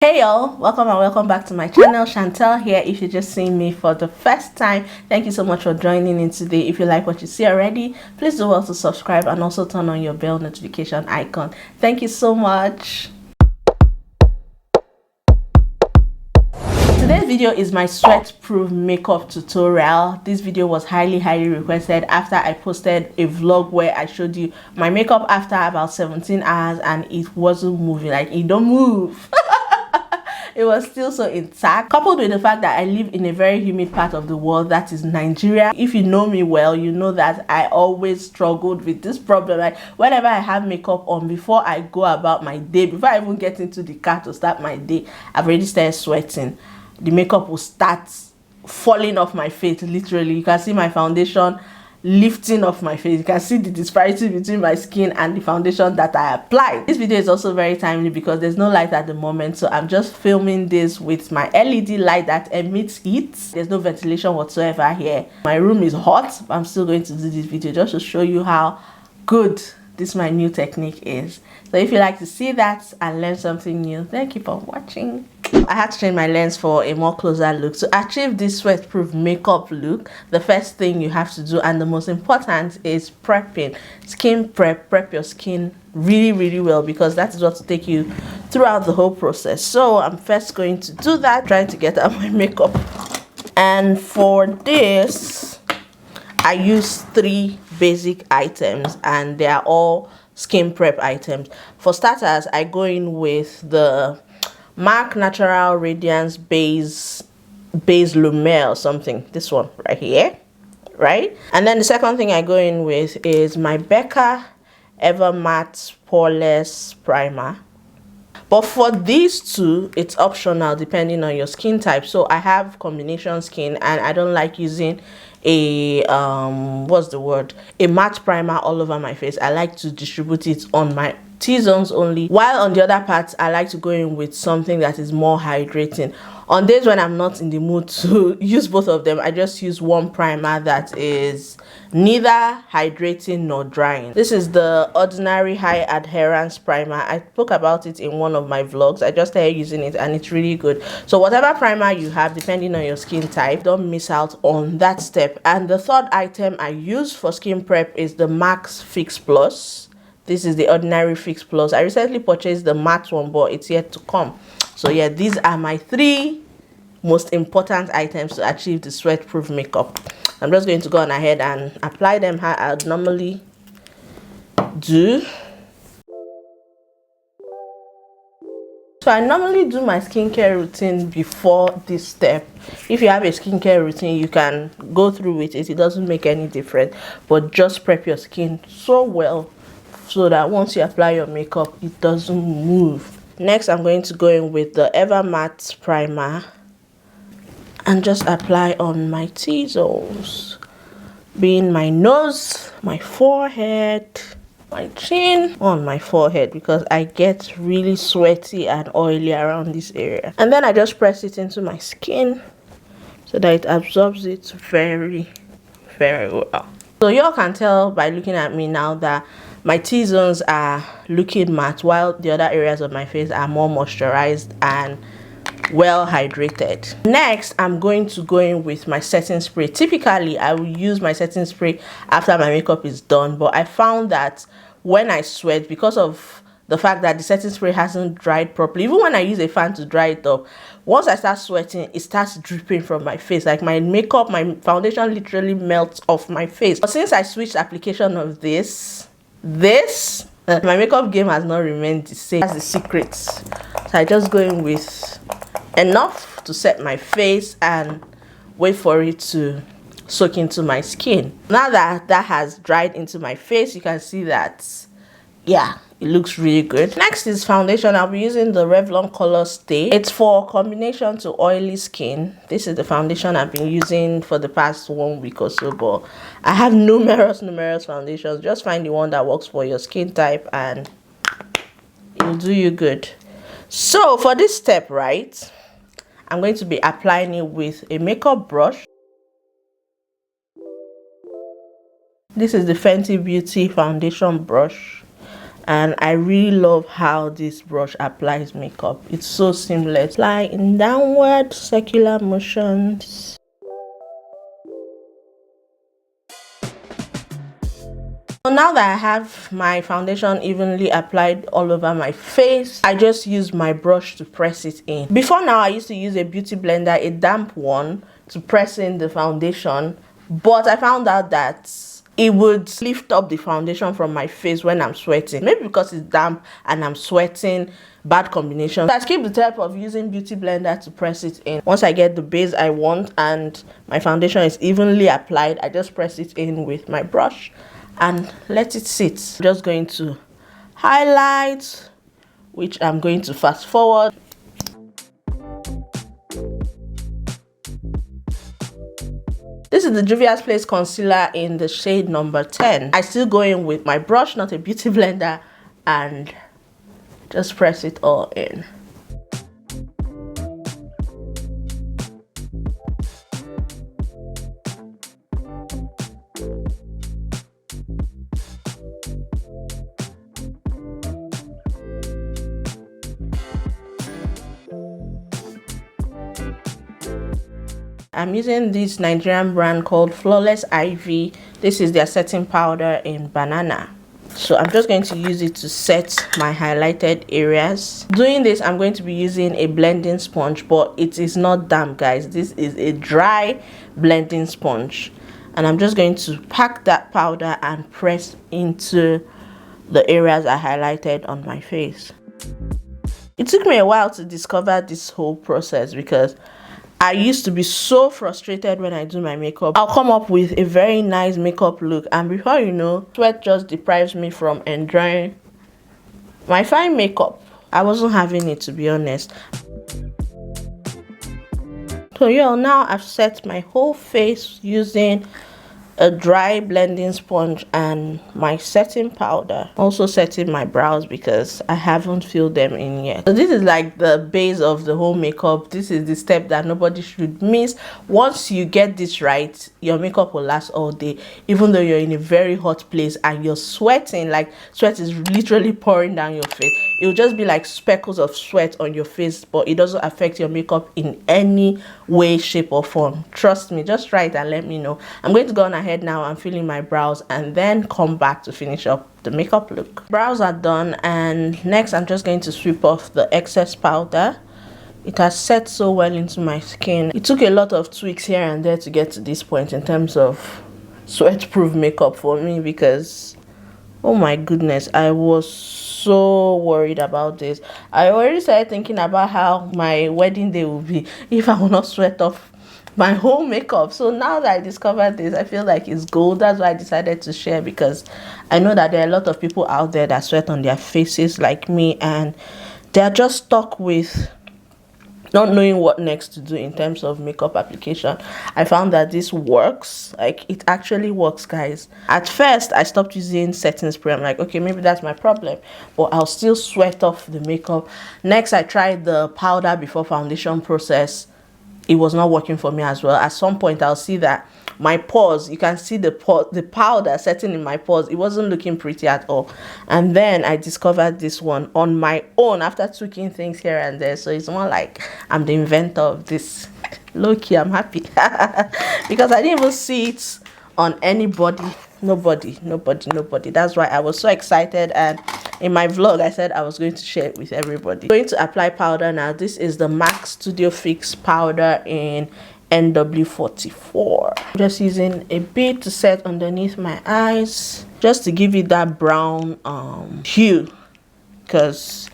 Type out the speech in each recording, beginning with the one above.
Hey y'all, welcome and welcome back to my channel. Chantel here. If you're just seeing me for the first time, thank you so much for joining in today. If you like what you see already, please do well to subscribe and also turn on your bell notification icon. Thank you so much. Today's video is my sweat proof makeup tutorial. This video was highly requested after I posted a vlog where I showed you my makeup after about 17 hours and it wasn't moving. Like, it don't move. It was still so intact, coupled with the fact that I live in a very humid part of the world, that is Nigeria. If you know me well, you know that I always struggled with this problem. Like, whenever I have makeup on, before I go about my day, before I even get into the car to start my day, I've already started sweating. The makeup will start falling off my face, literally. You can see my foundation lifting off my face. You can see the disparity between my skin and the foundation that I applied. This video is also very timely because there's no light at the moment, so I'm just filming this with my LED light that emits heat. There's no ventilation whatsoever here. My room is hot, but I'm still going to do this video just to show you how good this my new technique is. So if you like to see that and learn something new, then keep on watching. I had to change my lens for a more closer look. To achieve this sweat-proof makeup look, the first thing you have to do, and the most important, is prepping. Skin prep. Prep your skin really well, because that is what will take you throughout the whole process. So I'm first going to do that, trying to get out my makeup. And for this, I use 3 basic items, and they are all skin prep items. For starters, I go in with the MAC Natural Radiance Base Lumiere or something. This one right here, right? And then the second thing I go in with is my Becca Ever Matte Poreless Primer. But for these two, it's optional depending on your skin type. So I have combination skin and I don't like using a a matte primer all over my face. I like to distribute it on my T-zones only, while on the other parts I like to go in with something that is more hydrating. On days when I'm not in the mood to use both of them, I just use one primer that is neither hydrating nor drying. This is the Ordinary High Adherence Primer. I spoke about it in one of my vlogs. I just started using it and it's really good. So whatever primer you have, depending on your skin type, don't miss out on that step. And the third item I use for skin prep is the MAC's Fix Plus. This is the Ordinary Fix Plus. I recently purchased the matte one, but it's yet to come. So yeah, these are my 3 most important items to achieve the sweat-proof makeup. I'm just going to go on ahead and apply them how I would normally do. So I normally do my skincare routine before this step. If you have a skincare routine, you can go through with it. It doesn't make any difference, but just prep your skin so well so that once you apply your makeup, it doesn't move. Next, I'm going to go in with the Ever Matte Primer and just apply on my T-zones, being my nose, my forehead, my chin, on my forehead, because I get really sweaty and oily around this area. And then I just press it into my skin so that it absorbs it very well. So y'all can tell by looking at me now that my T-zones are looking matte, while the other areas of my face are more moisturized and well hydrated. Next, I'm going to go in with my setting spray. Typically, I will use my setting spray after my makeup is done, but I found that when I sweat, because of the fact that the setting spray hasn't dried properly, even when I use a fan to dry it up, once I start sweating, it starts dripping from my face. Like, my makeup, my foundation literally melts off my face. But since I switched application of this, my makeup game has not remained the same. That's the secret. So I just go in with enough to set my face and wait for it to soak into my skin. Now that that has dried into my face, you can see that, yeah, it looks really good. Next is foundation. I'll be using the Revlon Colorstay. It's for combination to oily skin. This is the foundation I've been using for the past 1 week or so, but I have numerous foundations. Just find the one that works for your skin type and it'll do you good. So for this step, right, I'm going to be applying it with a makeup brush. This is the Fenty Beauty foundation brush. and I really love how this brush applies makeup. It's so seamless. Apply in downward circular motions. So now that I have my foundation evenly applied all over my face, I just use my brush to press it in. Before now, I used to use a beauty blender, a damp one, to press in the foundation, but I found out that it would lift up the foundation from my face when I'm sweating. Maybe because it's damp and I'm sweating, bad combination. So I skip the step of using beauty blender to press it in. Once I get the base I want and my foundation is evenly applied, I just press it in with my brush and let it sit. I'm just going to highlight, which I'm going to fast forward. This is the Juvias Place Concealer in the shade number 10. I still go in with my brush, not a beauty blender, and just press it all in. I'm using this Nigerian brand called Flawless Ivy. This is their setting powder in banana. So I'm just going to use it to set my highlighted areas. Doing this, I'm going to be using a blending sponge, but it is not damp, guys. This is a dry blending sponge. And I'm just going to pack that powder and press into the areas I highlighted on my face. It took me a while to discover this whole process because I used to be so frustrated when I do my makeup. I'll come up with a very nice makeup look, and before you know, sweat just deprives me from enjoying my fine makeup. I wasn't having it, to be honest. So yeah, now I've set my whole face using a dry blending sponge and my setting powder. Also setting my brows because I haven't filled them in yet. So this is like the base of the whole makeup. This is the step that nobody should miss. Once you get this right, your makeup will last all day, even though you're in a very hot place and you're sweating, like sweat is literally pouring down your face. It'll just be like speckles of sweat on your face, but it doesn't affect your makeup in any way, shape or form. Trust me, just try it and let me know. I'm going to go on ahead now and fill in my brows and then come back to finish up the makeup look. Brows are done, and next I'm just going to sweep off the excess powder. It has set so well into my skin. It took a lot of tweaks here and there to get to this point in terms of sweat-proof makeup for me because, oh my goodness, I was so worried about this. I already started thinking about how my wedding day will be if I will not sweat off my whole makeup. So now that I discovered this, I feel like it's gold. That's why I decided to share, because I know that there are a lot of people out there that sweat on their faces like me, and they're just stuck with not knowing what next to do in terms of makeup application. I found that this works. Like, it actually works, guys. At first I stopped using setting spray. I'm like, okay, maybe that's my problem, but I'll still sweat off the makeup. Next, I tried the powder before foundation process. It was not working for me as well. At some point I'll see that my pores, you can see the powder setting in my pores. It wasn't looking pretty at all. And then I discovered this one on my own after tweaking things here and there. So it's more like I'm the inventor of this. Low-key, I'm happy because I didn't even see it on anybody. Nobody. That's why I was so excited, and in my vlog I said I was going to share it with everybody. I'm going to apply powder now. This is the MAC Studio Fix powder in NW44. Just using a bit to set underneath my eyes, just to give it that brown hue, because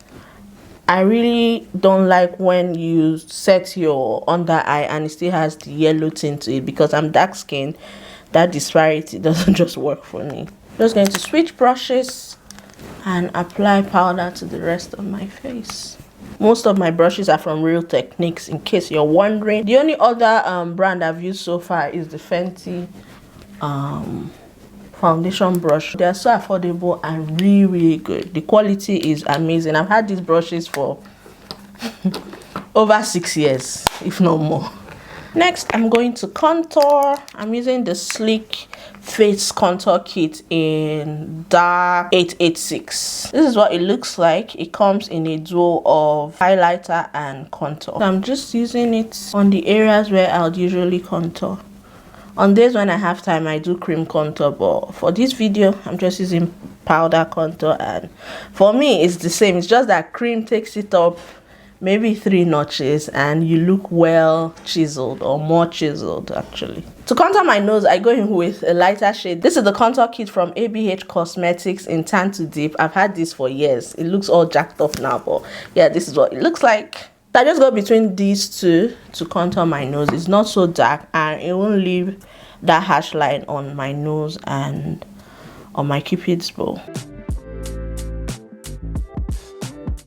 I really don't like when you set your under eye and it still has the yellow tint to it, because I'm dark skinned. That disparity doesn't just work for me. Just going to switch brushes and apply powder to the rest of my face. Most of my brushes are from Real Techniques, in case you're wondering. The only other brand I've used so far is the Fenty foundation brush. They are so affordable and really good. The quality is amazing. I've had these brushes for over 6 years, if not more. Next, I'm going to contour. I'm using the Sleek face contour kit in dark 886. This is what it looks like. It comes in a duo of highlighter and contour. So I'm just using it on the areas where I'll usually contour. On days when I have time, I do cream contour, but for this video I'm just using powder contour, and for me it's the same. It's just that cream takes it up maybe 3 notches and you look well chiseled, or more chiseled actually. To contour my nose, I go in with a lighter shade. This is the contour kit from ABH Cosmetics in Tan to Deep. I've had this for years. It looks all jacked up now, but yeah, this is what it looks like. I just go between these two to contour my nose. It's not so dark and it won't leave that harsh line on my nose and on my cupid's bow.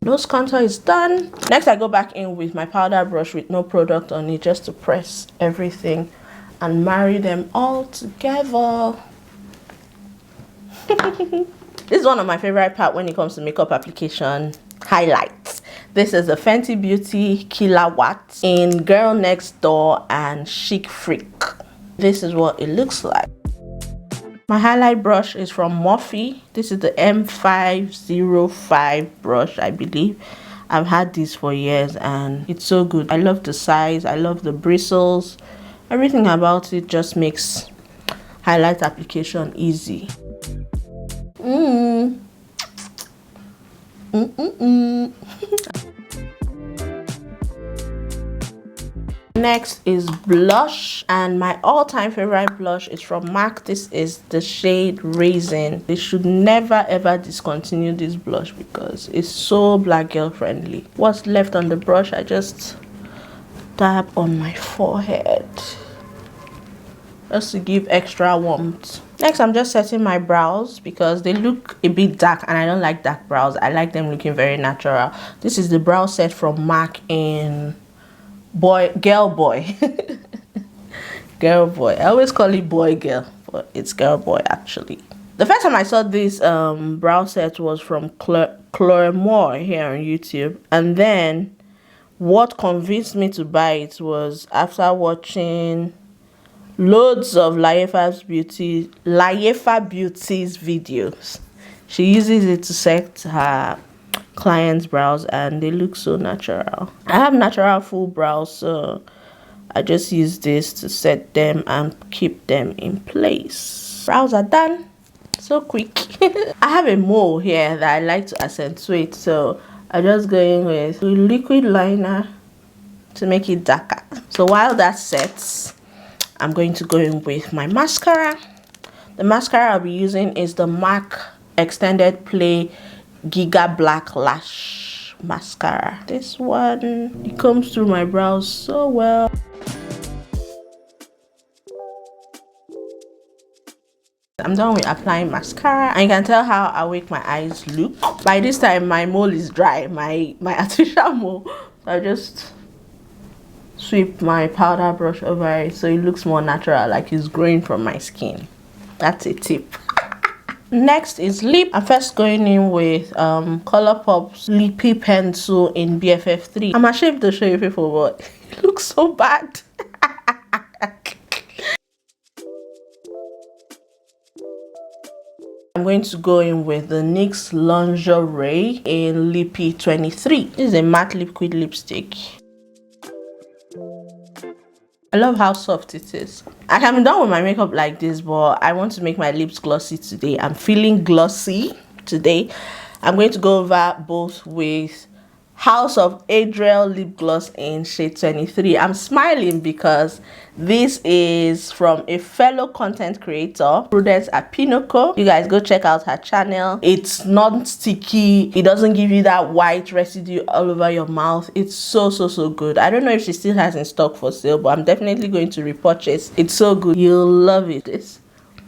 Nose contour is done. Next, I go back in with my powder brush with no product on it, just to press everything and marry them all together. This is one of my favorite parts when it comes to makeup application: highlights. This is the Fenty Beauty Killawatt in Girl Next Door and Chic Phreak. This is what it looks like. My highlight brush is from Morphe. This is the M505 brush, I believe. I've had this for years and it's so good. I love the size, I love the bristles. Everything about it just makes highlight application easy. Next is blush, and my all-time favorite blush is from MAC. This is the shade Raisin. They should never ever discontinue this blush because it's so black girl friendly. What's left on the brush, I just dab on my forehead just to give extra warmth. Next, I'm just setting my brows because they look a bit dark and I don't like dark brows. I like them looking very natural. This is the brow set from MAC in girl boy. Girl boy. I always call it boy girl, but it's girl boy actually. The first time I saw this brow set was from Colourpop here on YouTube, and then what convinced me to buy it was after watching loads of Layefa Beauty's videos. She uses it to set her clients' brows and they look so natural. I have natural full brows, so I just use this to set them and keep them in place. Brows are done so quick. I have a mole here that I like to accentuate, so I just go in with a liquid liner to make it darker. So while that sets, I'm going to go in with my mascara. The mascara I'll be using is the MAC Extended Play Gigablack Lash mascara. This one, it comes through my brows so well. I'm done with applying mascara, and you can tell how awake my eyes look. By this time, my mole is dry, my artificial mole. So I just sweep my powder brush over it so it looks more natural, like it's growing from my skin. That's a tip. Next is lip. I'm first going in with Colourpop's Lippy pencil in BFF3. I'm ashamed to show you people, but it looks so bad. I'm going to go in with the NYX Lingerie in Lippy 23. This is a matte liquid lipstick. I love how soft it is. I can be done with my makeup like this, but I want to make my lips glossy today. I'm feeling glossy today. I'm going to go over both with House of Adriel lip gloss in shade 23. I'm smiling because this is from a fellow content creator, Prudence Apinoco. You guys go check out her channel. It's not sticky. It doesn't give you that white residue all over your mouth. It's so good. I don't know if she still has in stock for sale, but I'm definitely going to repurchase. It's so good. You'll love it. This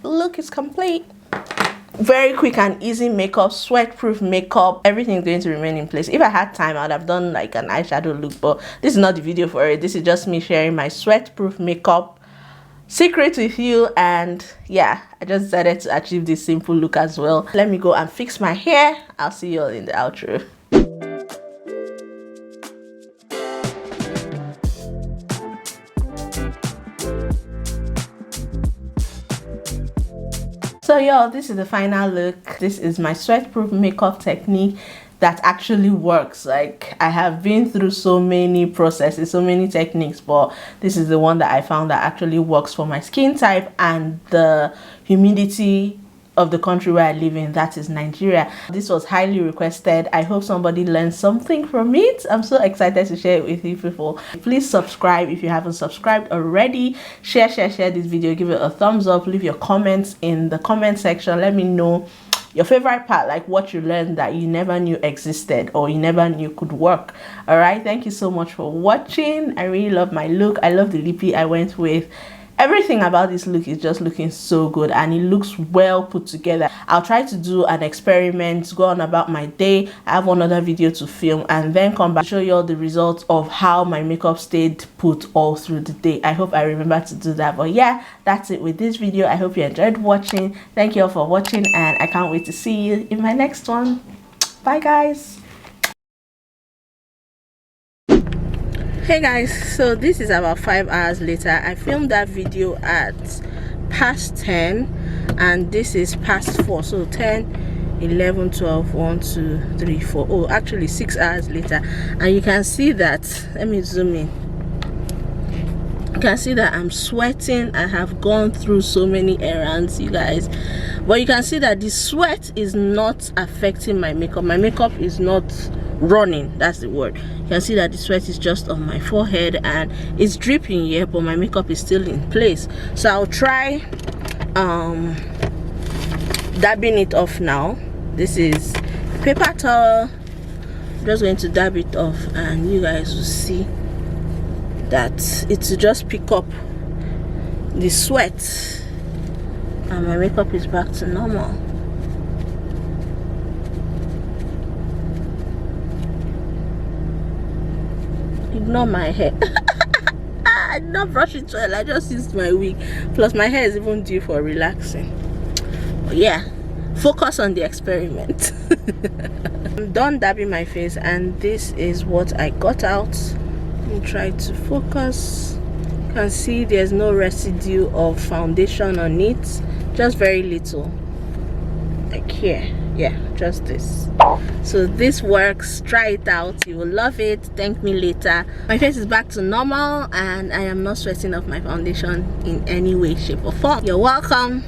look is complete. Very quick and easy makeup, sweat proof makeup. Everything is going to remain in place. If I had time, I would have done like an eyeshadow look, but this is not the video for it. This is just me sharing my sweat proof makeup secret with you, and yeah, I just decided to achieve this simple look as well. Let me go and fix my hair. I'll see you all in the outro. So y'all, this is the final look. This is my sweat proof makeup technique that actually works. Like, I have been through so many processes, so many techniques, but this is the one that I found that actually works for my skin type and the humidity of the country where I live in, that is Nigeria. This was highly requested. I hope somebody learned something from it. I'm so excited to share it with you people. Please subscribe if you haven't subscribed already. Share this video, give it a thumbs up, leave your comments in the comment section. Let me know your favorite part, like what you learned that you never knew existed or you never knew could work. All right, thank you so much for watching. I really love my look. I love the Lipli I went with. Everything about this look is just looking so good and it looks well put together. I'll try to do an experiment, go on about my day. I have one other video to film and then come back, show you all the results of how my makeup stayed put all through the day. I hope I remember to do that. But yeah, that's it with this video. I hope you enjoyed watching. Thank you all for watching and I can't wait to see you in my next one. Bye guys. Hey guys, so this is about 5 hours later. I filmed that video at past 10 and this is past 4, so 10, 11, 12, 1, 2, 3, 4. Oh, actually 6 hours later, and you can see that, let me zoom in. You can see that I'm sweating. I have gone through so many errands, you guys, but you can see that the sweat is not affecting my makeup. My makeup is not running, that's the word. You can see that the sweat is just on my forehead and it's dripping here, but my makeup is still in place. So I'll try dabbing it off now. This is paper towel. I'm just going to dab it off and you guys will see that it's just pick up the sweat and my makeup is back to normal. Ignore my hair. I did not brush it well. I just used my wig. Plus my hair is even due for relaxing. But yeah, focus on the experiment. I'm done dabbing my face and this is what I got out. Let me try to focus. You can see there's no residue of foundation on it, just very little, like here. Yeah, just this. So this works. Try it out, you will love it. Thank me later. My face is back to normal and I am not sweating off my foundation in any way, shape or form. You're welcome.